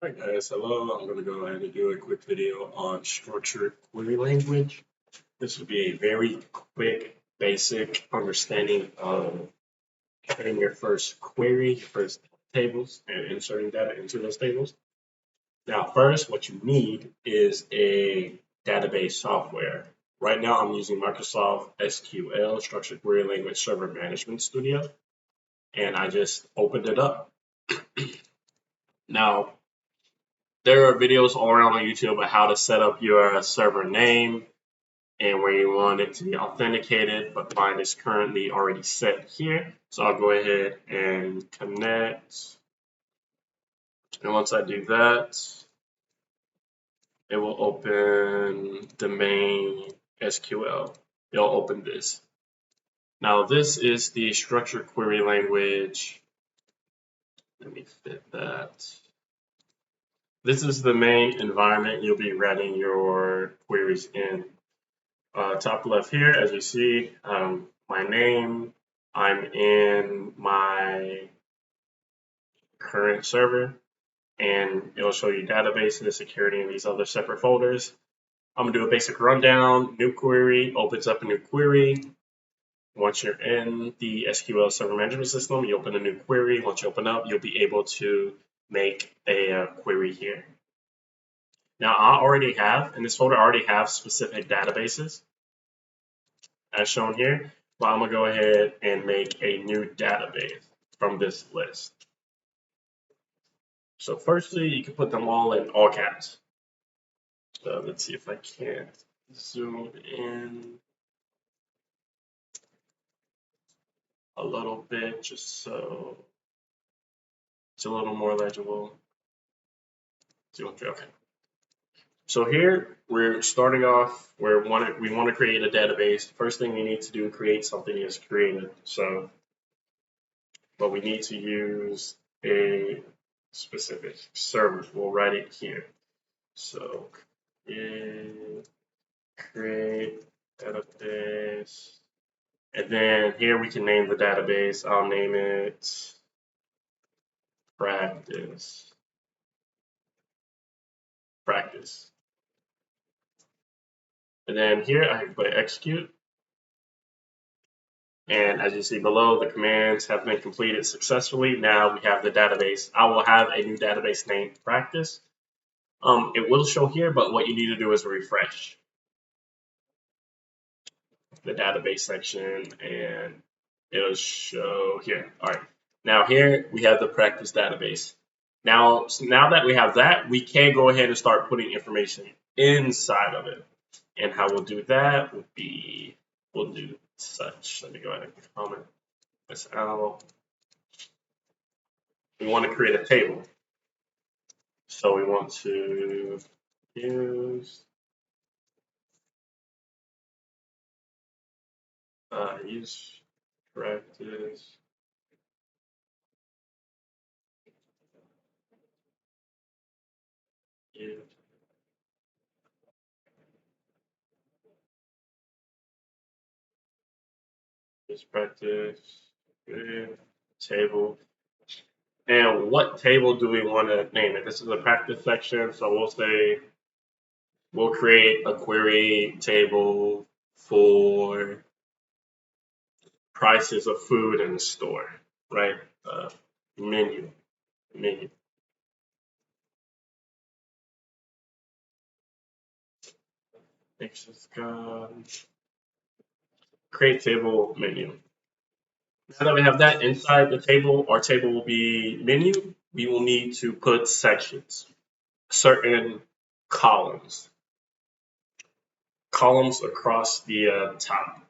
Hi guys, hello. I'm going to go ahead and do a quick video on structured query language. This will be a very quick, basic understanding of creating your first query, your first tables, and inserting data into those tables. Now, first, what you need is a database software. Right now, I'm using Microsoft SQL, Structured Query Language Server Management Studio, and I just opened it up. Now, there are videos all around on YouTube about how to set up your server name and where you want it to be authenticated, but mine is currently already set here. So I'll go ahead and connect. And once I do that, it will open the main SQL. It'll open this. Now this is the structured query language. Let me fit that. This is the main environment you'll be running your queries in. Top left here, as you see, my name, I'm in my current server, and it'll show you databases, security, and these other separate folders. I'm gonna do a basic rundown. New query opens up a new query. Once you're in the SQL Server Management System, you open a new query. Once you open up, you'll be able to make a query here. Now, I already have, in this folder, I already have specific databases as shown here, but I'm gonna go ahead and make a new database from this list. So firstly, you can put them all in all caps. So let's see if I can't zoom in a little bit just so it's a little more legible. Okay. So here we're starting off where we want to create a database. First thing we need to do to create something is create it. So, but we need to use a specific server. We'll write it here. So create database, and then here we can name the database. I'll name it practice. And then here I can put execute. And as you see below, the commands have been completed successfully. Now we have the database. I will have a new database named practice. It will show here, but what you need to do is refresh the database section and it'll show here. All right. Now here we have the practice database. Now that we have that, we can go ahead and start putting information inside of it. And how we'll do that would be, we'll do such. Let me go ahead and comment this out. We want to create a table. So we want to use practice practice table. And what table do we want to name it? This is the practice section, so we'll say we'll create a query table for prices of food in the store, right? Menu. Next is create table menu. Now that we have that inside the table, our table will be menu. We will need to put sections, certain columns across the top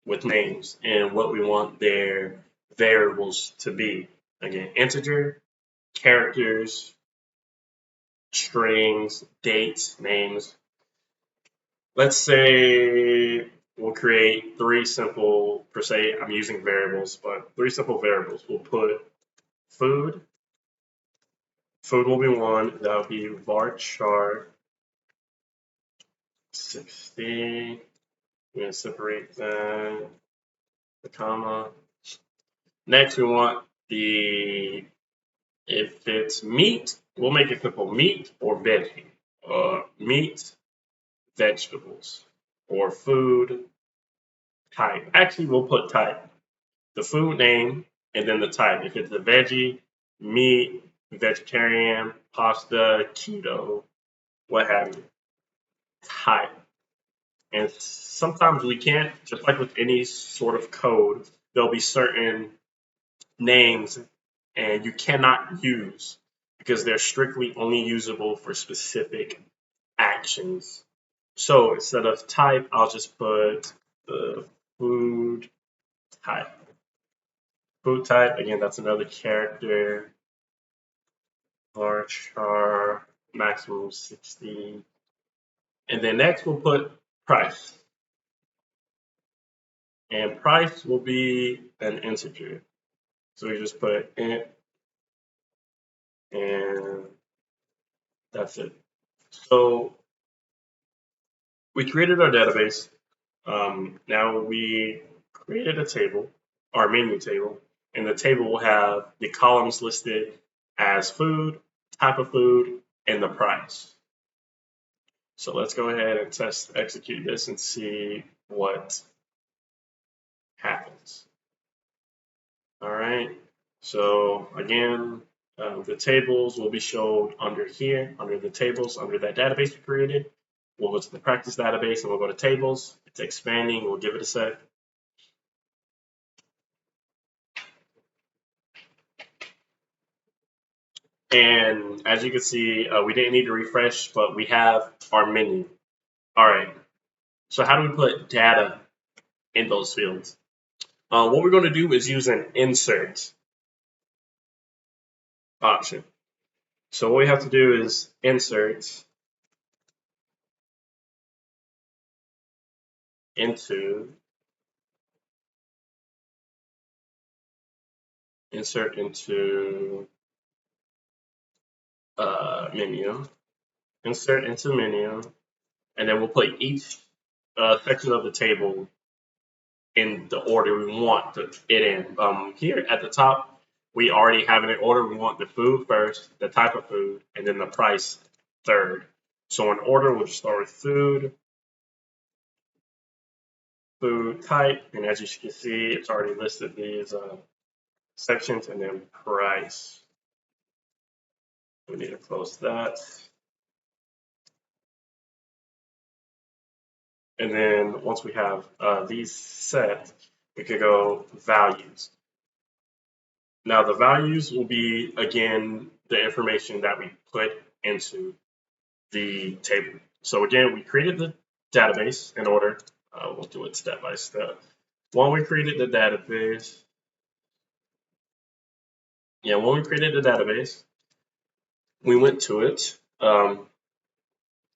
with names and what we want their variables to be. Again, integer, characters, strings, dates, names. Let's say we'll create three simple, per se, I'm using variables, but three simple variables. We'll put food. Food will be one. That'll be varchar 60. We're going to separate that, the comma. Next, we want if it's meat, we'll make it simple: meat or veggie. Meat, vegetables, or food type. Actually, we'll put type. The food name and then the type. If it's a veggie, meat, vegetarian, pasta, keto, what have you. Type. And sometimes we can't, just like with any sort of code, there'll be certain names and you cannot use because they're strictly only usable for specific actions. So instead of type, I'll just put the food type. Food type, again, that's another character. Varchar, maximum 60. And then next we'll put price. And price will be an integer. So we just put int, and that's it. So we created our database. Now we created a table, our menu table, and the table will have the columns listed as food, type of food, and the price. So let's go ahead and execute this and see what happens. All right. So again, the tables will be shown under here, under the tables, under that database we created. We'll go to the practice database and we'll go to tables. It's expanding. We'll give it a sec. And as you can see, we didn't need to refresh, but we have our menu. All right. So how do we put data in those fields? What we're going to do is use an insert option. So what we have to do is insert into menu, insert into menu, and then we'll put each section of the table in the order we want it in. Here at the top, we already have it in order. We want the food first, the type of food, and then the price third. So in order, we'll just start with food, food type, and as you can see, it's already listed these sections, and then price. We need to close that. And then once we have these set, we could go values. Now the values will be, again, the information that we put into the table. So again, we created the database in order. We'll do it step by step. When we created the database, we went to it.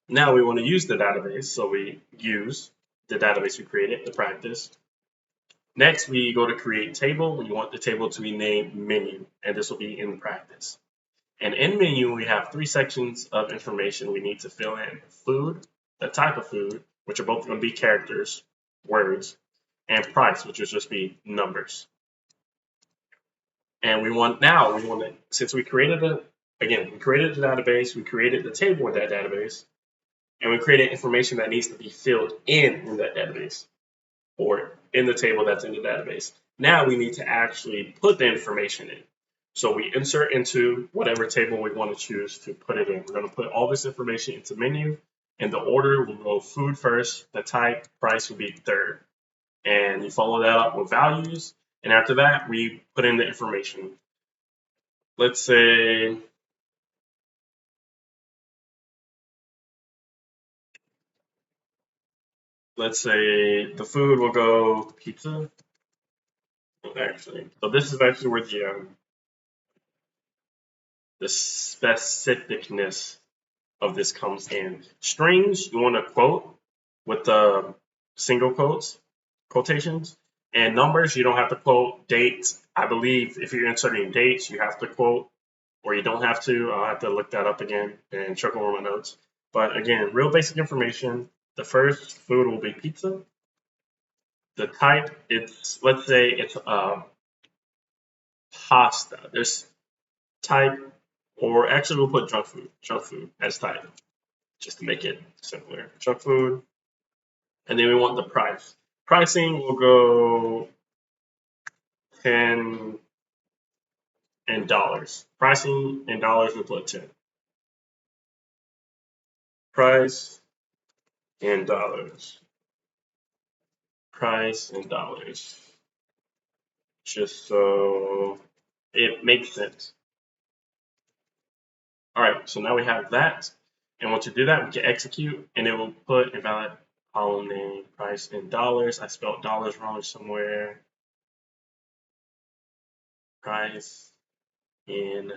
Now we want to use the database, so we use the database we created, the practice. Next, we go to create table. We want the table to be named menu, and this will be in practice. And in menu, we have three sections of information we need to fill in: food, the type of food, which are both going to be characters, words, and price, which will just be numbers. And since we created the database, we created the table with that database, and we created information that needs to be filled in that database, or in the table that's in the database. Now we need to actually put the information in. So we insert into whatever table we want to choose to put it in. We're going to put all this information into menu, and the order will go food first, the type, price will be third. And you follow that up with values, and after that, we put in the information. Let's say the food will go pizza. Actually, so this is actually where the specificness of this comes in. Strings, you want to quote with the single quotations, and numbers, you don't have to quote. Dates, I believe if you're inserting dates, you have to quote, or you don't have to. I'll have to look that up again and check over my notes. But again, real basic information. The first food will be pizza. The type, let's say it's pasta. There's type or actually we'll put junk food as type, just to make it simpler. Junk food, and then we want the price. Pricing will go 10 in dollars. Pricing in dollars, we'll put 10. Price in dollars. Price in dollars. Just so it makes sense. All right, so now we have that. And once you do that, we can execute, and it will put invalid column name price in dollars. I spelled dollars wrong somewhere. Price in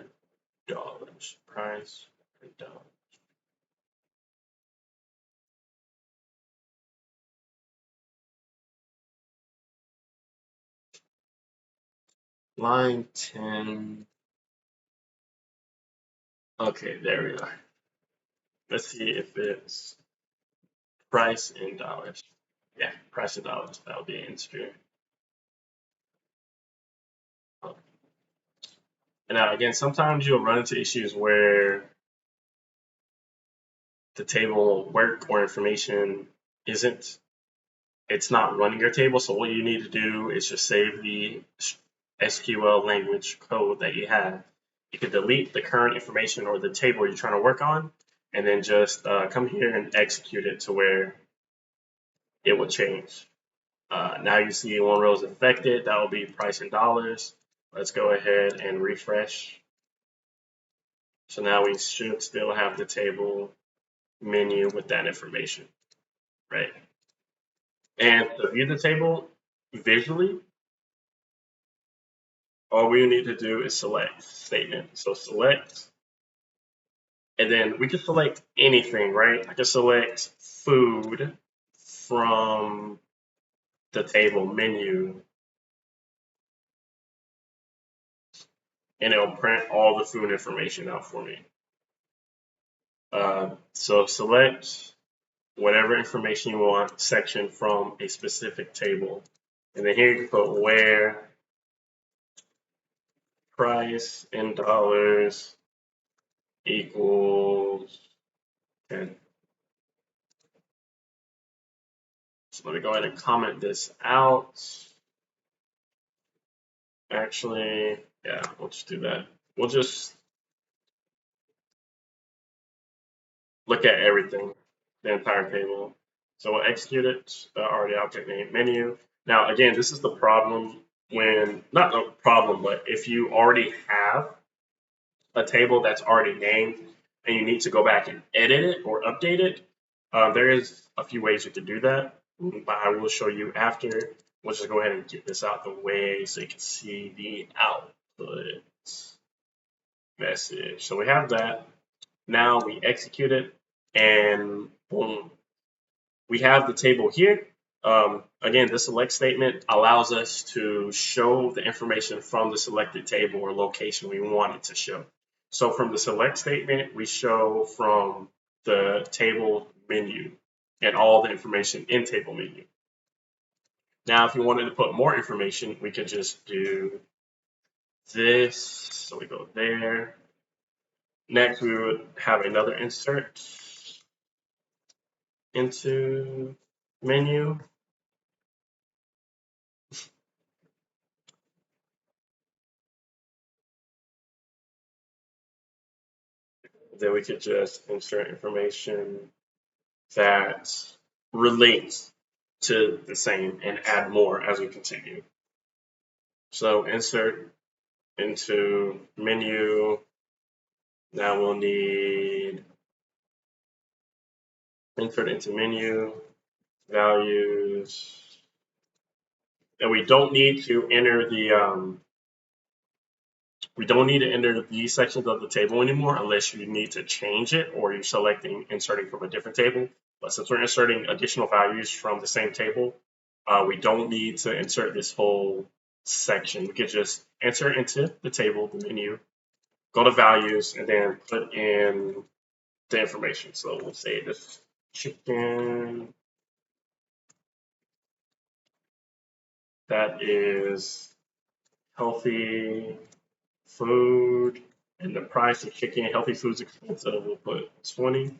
dollars. Price in dollars. Line 10. Okay, there we are. Let's see if it's price in dollars. Yeah, price in dollars. That would be an answer. And now again, sometimes you'll run into issues where the table won't work or information isn't, it's not running your table. So what you need to do is just save the SQL language code that you have. You can delete the current information or the table you're trying to work on, and then just come here and execute it to where it will change. Now you see one row is affected. That will be price in dollars. Let's go ahead and refresh. So now we should still have the table menu with that information, right? And to view the table visually, all we need to do is select statement. So select, and then we can select anything, right? I can select food from the table menu, and it'll print all the food information out for me. So select whatever information you want section from a specific table. And then here you can put where price in dollars equals 10. So let me go ahead and comment this out. Actually, yeah, we'll just do that. We'll just look at everything, the entire table. So we'll execute it, already object name menu. Now, again, this is the problem when, not the problem, but if you already have a table that's already named and you need to go back and edit it or update it, there is a few ways you can do that, but I will show you after. We'll just go ahead and get this out the way so you can see the output message. So we have that. Now we execute it, and boom, we have the table here. Again, the select statement allows us to show the information from the selected table or location we want it to show. So from the select statement, we show from the table menu and all the information in table menu. Now, if we wanted to put more information, we could just do this. So we go there. Next, we would have another insert into menu. Then we could just insert information that relates to the same and add more as we continue. So insert into menu. Now we'll need insert into menu, values. And we don't need to enter these sections of the table anymore unless you need to change it or you're selecting inserting from a different table. But since we're inserting additional values from the same table, we don't need to insert this whole section. We could just enter into the table, the menu, go to values, and then put in the information. So we'll say this chicken that is healthy food And the price of chicken, healthy foods expensive, we'll put 20.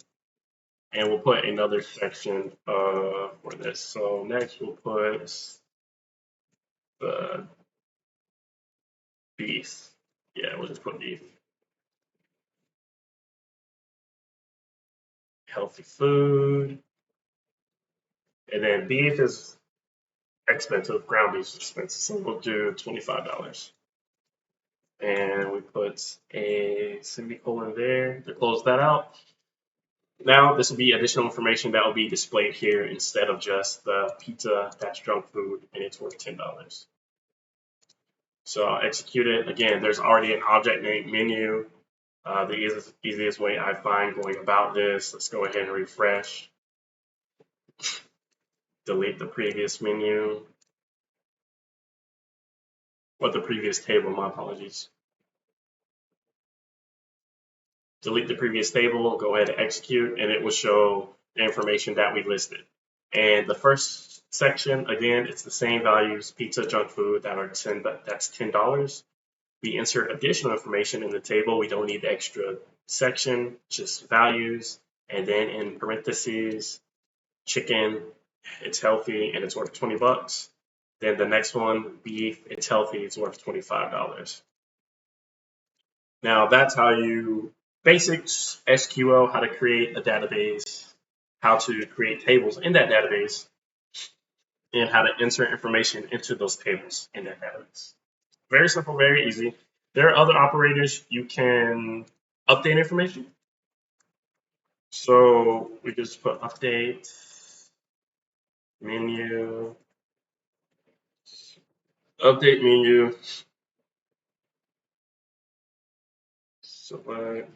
And we'll put another section for this. So next we'll put the beef. Yeah, we'll just put beef. Healthy food. And then beef is expensive. Ground beef is expensive. So we'll do $25. And we put a semicolon there to close that out. Now this will be additional information that will be displayed here instead of just the pizza that's junk food and it's worth $10. So I'll execute it. Again, there's already an object named menu. The easiest way I find going about this, let's go ahead and refresh. Delete the previous menu. Or the previous table, my apologies. Delete the previous table, go ahead and execute, and it will show the information that we listed. And the first section, again, it's the same values, pizza, junk food, that's $10. We insert additional information in the table. We don't need the extra section, just values. And then in parentheses, chicken, it's healthy and it's worth $20. Then the next one, beef, it's healthy, it's worth $25. Now that's how you, basics SQL, how to create a database, how to create tables in that database, and how to insert information into those tables in that database. Very simple, very easy. There are other operators you can update information. So we just put update, menu, update menu, select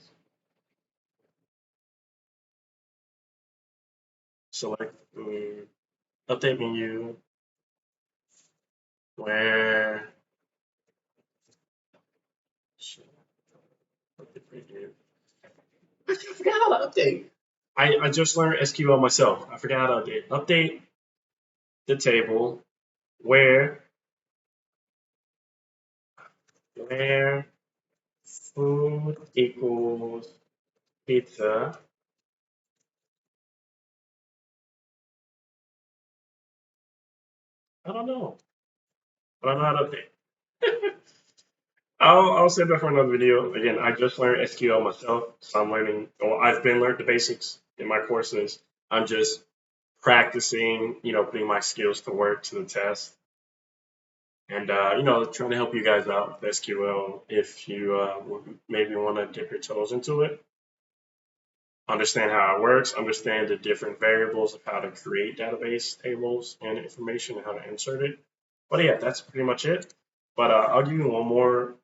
update menu, where I forgot how to update. I just learned SQL myself. I forgot how to update. Update the table where food equals pizza. I don't know. I don't know how to update. I'll save that for another video. Again, I just learned SQL myself, so I'm learning. Well, I've been learned the basics in my courses. I'm just practicing, putting my skills to work to the test, and trying to help you guys out with SQL if you maybe want to dip your toes into it. Understand how it works, understand the different variables of how to create database tables and information and how to insert it. But yeah, that's pretty much it. But I'll give you one more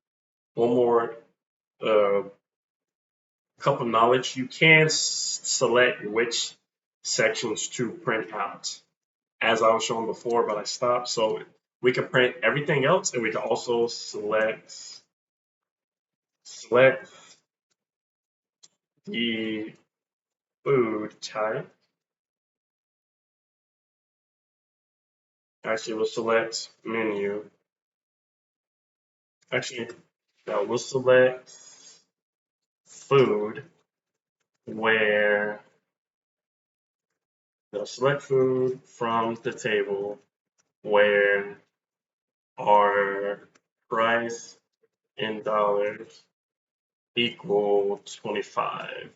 cup of knowledge. You can select which sections to print out, as I was showing before, but I stopped. So we can print everything else, and we can also select the food type. Actually, we'll select menu. Actually, no, we'll select food where select food from the table where our price in dollars equal 25.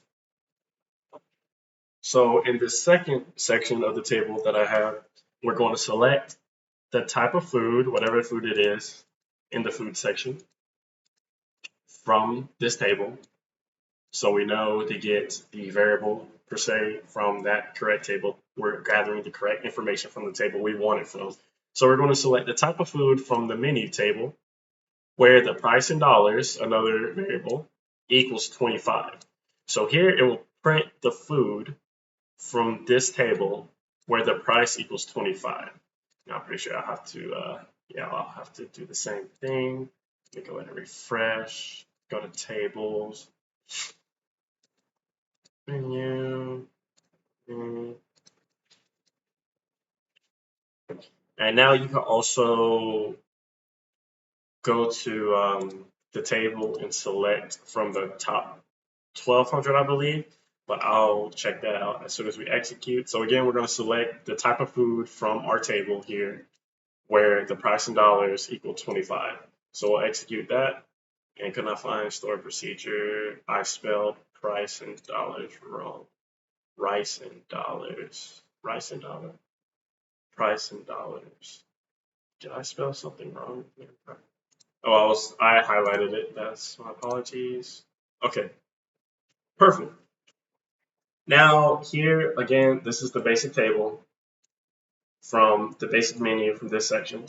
So in the second section of the table that I have, we're going to select the type of food, whatever food it is, in the food section from this table. So we know to get the variable per se from that correct table. We're gathering the correct information from the table we want it from. So we're going to select the type of food from the menu table where the price in dollars, another variable, equals 25. So here it will print the food from this table where the price equals 25. Now I'm pretty sure I'll have to do the same thing. Let me go ahead and refresh, go to tables, menu, and now you can also go to the table and select from the top 1200, I believe, but I'll check that out as soon as we execute. So again, we're going to select the type of food from our table here where the price in dollars equal 25. So we'll execute that. And could not find store procedure. I spelled price in dollars wrong. Rice in dollars. Rice in dollars. Price in dollars. Did I spell something wrong? Oh, I highlighted it. That's my apologies. Okay, perfect. Now here again, this is the basic table from the basic menu from this section.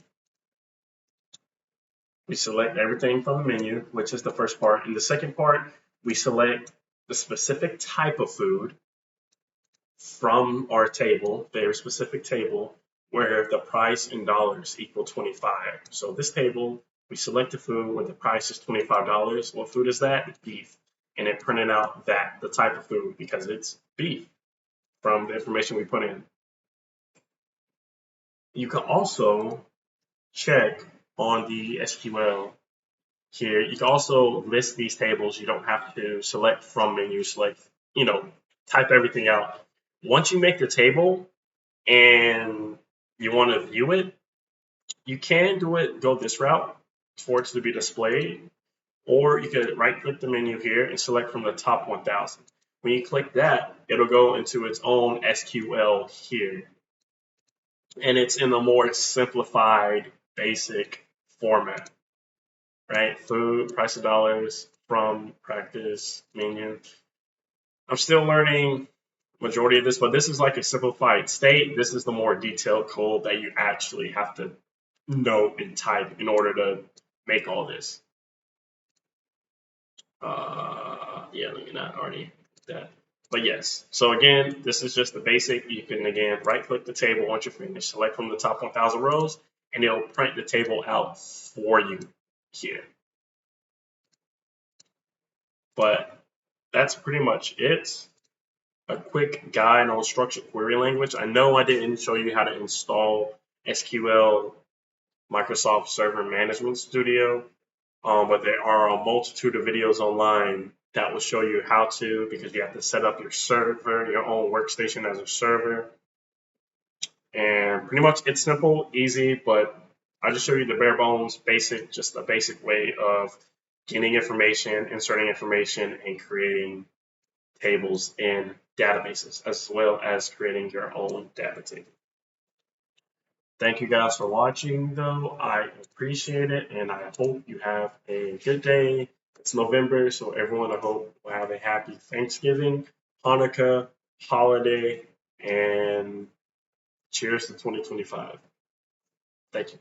We select everything from the menu, which is the first part. In the second part, we select the specific type of food from our table, very specific table, where the price in dollars equal 25. So this table, we select the food where the price is $25. What food is that? Beef. And it printed out the type of food because it's beef from the information we put in. You can also check on the SQL here. You can also list these tables. You don't have to select from menu, select, type everything out. Once you make the table and you want to view it, you can go this route for it to be displayed, or you could right click the menu here and select from the top 1000. When you click that, it'll go into its own SQL here. And it's in a more simplified, basic format, right? Food, price of dollars, from, practice, menu. I'm still learning majority of this, but this is like a simplified state. This is the more detailed code that you actually have to know and type in order to make all this. Yeah, let me not already do that. But yes, so again, this is just the basic. You can again right click the table once you're finished, select from the top 1000 rows, and it'll print the table out for you here. But that's pretty much it. A quick guide on structured query language. I know I didn't show you how to install SQL Microsoft Server Management Studio, but there are a multitude of videos online that will show you how to, because you have to set up your server, your own workstation as a server. And pretty much it's simple, easy, but I just show you the bare bones, basic, just a basic way of getting information, inserting information, and creating tables in databases, as well as creating your own data table. Thank you guys for watching, though. I appreciate it, and I hope you have a good day. It's November, so everyone, I hope will have a happy Thanksgiving, Hanukkah, holiday, and cheers to 2025. Thank you.